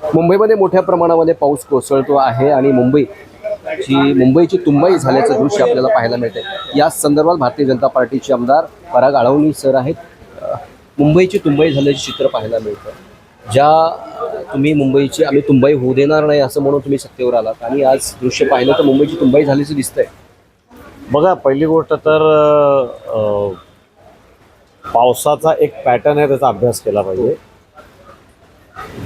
मुंबईमध्ये मोठ्या प्रमाणामध्ये पाऊस कोसळतो आहे आणि मुंबईची तुंबाई झाल्याचं दृश्य आपल्याला पाहायला मिळते। या संदर्भात भारतीय जनता पार्टीचे आमदार पराग आळवणी सर आहेत। मुंबईची तुंबाई झाल्याचे चित्र पाहायला मिळतं। आम्ही तुंबाई होऊ देणार नाही असं म्हणून तुम्ही सत्तेवर आलात आणि आज दृश्य पाहिलं तर मुंबईची तुंबाई झाल्याचं दिसतंय। बघा, पहिली गोष्ट तर पावसाचा एक पॅटर्न आहे, त्याचा अभ्यास केला पाहिजे।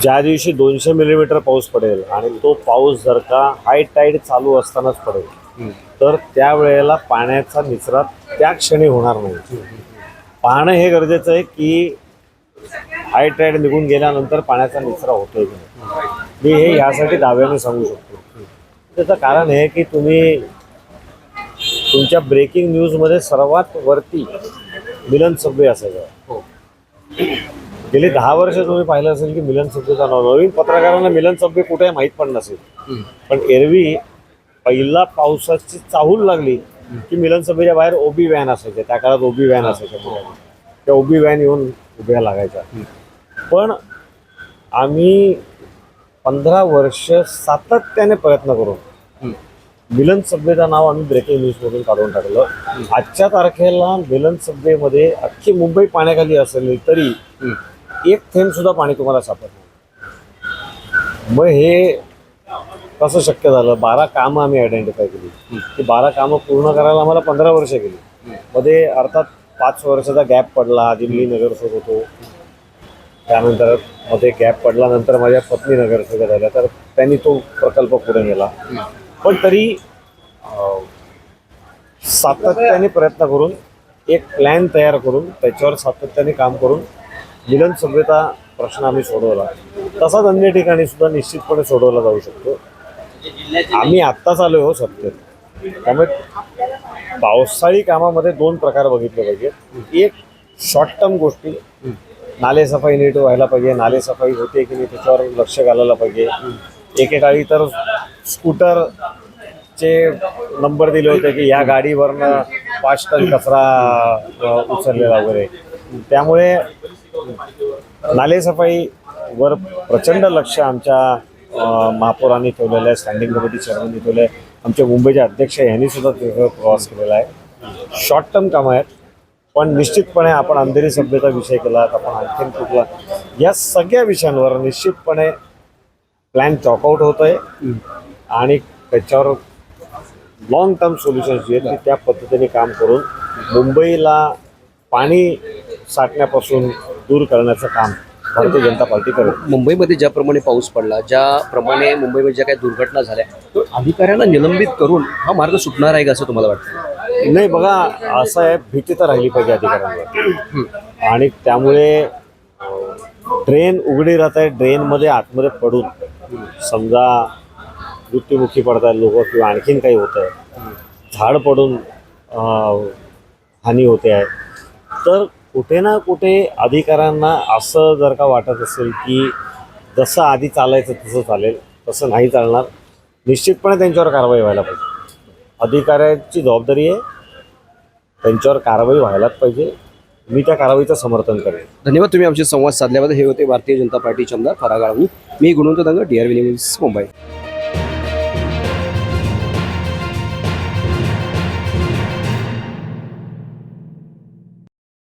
ज्या दिवशी 200 मिलीमीटर पाऊस पडेल आणि तो पाऊस जर का हाय टाईड चालू असतानाच पडेल तर त्यावेळेला पाण्याचा निचरा त्या क्षणी होणार नाही। पाहणं हे गरजेचं आहे की हाय टाईड निघून गेल्यानंतर पाण्याचा निचरा होतोय की नाही। मी हे यासाठी दाव्याने सांगू शकतो। त्याचं कारण हे की तुम्ही तुमच्या ब्रेकिंग न्यूजमध्ये सर्वात वरती मिलन सबवे असायचं। गेली 10 वर्ष तुम्ही पाहिलं असेल की मिलन सबवेचा नाव, नवीन पत्रकारांना मिलन सबवे कुठे माहीत पण नसेल, पण एरवी पहिला पावसाची चाहूल लागली की मिलन सबवेच्या बाहेर ओबी व्हॅन असायचे। त्या काळात ओबी व्हॅन असायच्या, त्या ओबी व्हॅन येऊन उभ्या लागायच्या। पण आम्ही 15 वर्ष सातत्याने प्रयत्न करून मिलन सबवेचं नाव आम्ही ब्रेकिंग न्यूजमधून काढून टाकलं। आजच्या तारखेला मिलन सबवेमध्ये अख्खी मुंबई पाण्याखाली असेल तरी एक थेंब सुद्धा पाणी तुम्हाला सापडत नाही। मग हे कसं शक्य झालं? 12 कामं आम्ही आयडेंटिफाय केली। ती 12 कामं पूर्ण करायला आम्हाला 15 वर्ष गेली। मध्ये अर्थात 5 वर्षाचा गॅप पडला। आधी मी नगरसेवक होतो, त्यानंतर मध्ये गॅप पडल्यानंतर माझ्या पत्नी नगरसेवक झाल्या, तर त्यांनी तो प्रकल्प पुढे नेला। पण तरी सातत्याने प्रयत्न करून एक प्लॅन तयार करून त्याच्यावर सातत्याने काम करून मिलन सबवेचा प्रश्न आम्ही सोडवला। तसाच अन्य ठिकाणी सुद्धा निश्चितपणे सोडवला जाऊ शकतो। आम्ही आत्ताच आलो हो सत्तेत, त्यामुळे पावसाळी कामामध्ये 2 प्रकार बघितले पाहिजेत। एक शॉर्ट टर्म गोष्टी, नाले सफाई नीट व्हायला पाहिजे, नाले सफाई होते की नाही त्याच्यावर लक्ष घालायला पाहिजे। एकेकाळी तर स्कूटरचे नंबर दिले होते की या गाडीवरनं 5 टन कचरा उचललेला वगैरे। त्यामुळे नालेसफाईवर प्रचंड लक्ष आमच्या महापौरांनी ठेवलेलं आहे, स्टँडिंग कमिटी चेअरमननी ठेवलं आहे, आमचे मुंबईचे अध्यक्ष यांनी सुद्धा तिथं प्रवास केलेला आहे। शॉर्ट टर्म कामं आहेत, पण निश्चितपणे आपण अंधेरी सभ्यता विषय केला, आपण आणखीन कुठला, या सगळ्या विषयांवर निश्चितपणे प्लॅन चॉकआउट होत आहे आणि त्याच्यावर लॉंग टर्म सोल्युशन्स जे आहेत त्या पद्धतीने काम करून मुंबईला पाणी साठण्यापासून दूर करण्याचं काम भारतीय जनता पार्टी करेल। मुंबईमध्ये ज्याप्रमाणे पाऊस पडला, ज्याप्रमाणे मुंबईमध्ये ज्या काही दुर्घटना झाल्या, तो अधिकाऱ्यांना निलंबित करून हा मार्ग सुटणार आहे का असं तुम्हाला वाटतं? नाही, बघा असं आहे, भीती तर राहिली पाहिजे अधिकाऱ्यांवर। आणि त्यामुळे ड्रेन उघडी राहत आहे, ड्रेनमध्ये आतमध्ये पडून समजा मृत्युमुखी पडतात लोक किंवा आणखीन काही होतं आहे, झाड पडून हानी होते आहे, तर कुठे ना कुठे अधिकाऱ्यांना असं जर का वाटत असेल की जसं आधी चालायचं तसं चालेल, तसं नाही चालणार, निश्चितपणे त्यांच्यावर कारवाई व्हायला पाहिजे। अधिकाऱ्यांची जबाबदारी आहे, त्यांच्यावर कारवाई व्हायलाच पाहिजे। मी त्या कारवाईचं समर्थन करेन। धन्यवाद, तुम्ही आमचे संवाद साधल्याबद्दल। हे होते भारतीय जनता पार्टीचे आमदार पराग आळवणी। मी गुणवंत दंग, DRV न्यूज, मुंबई।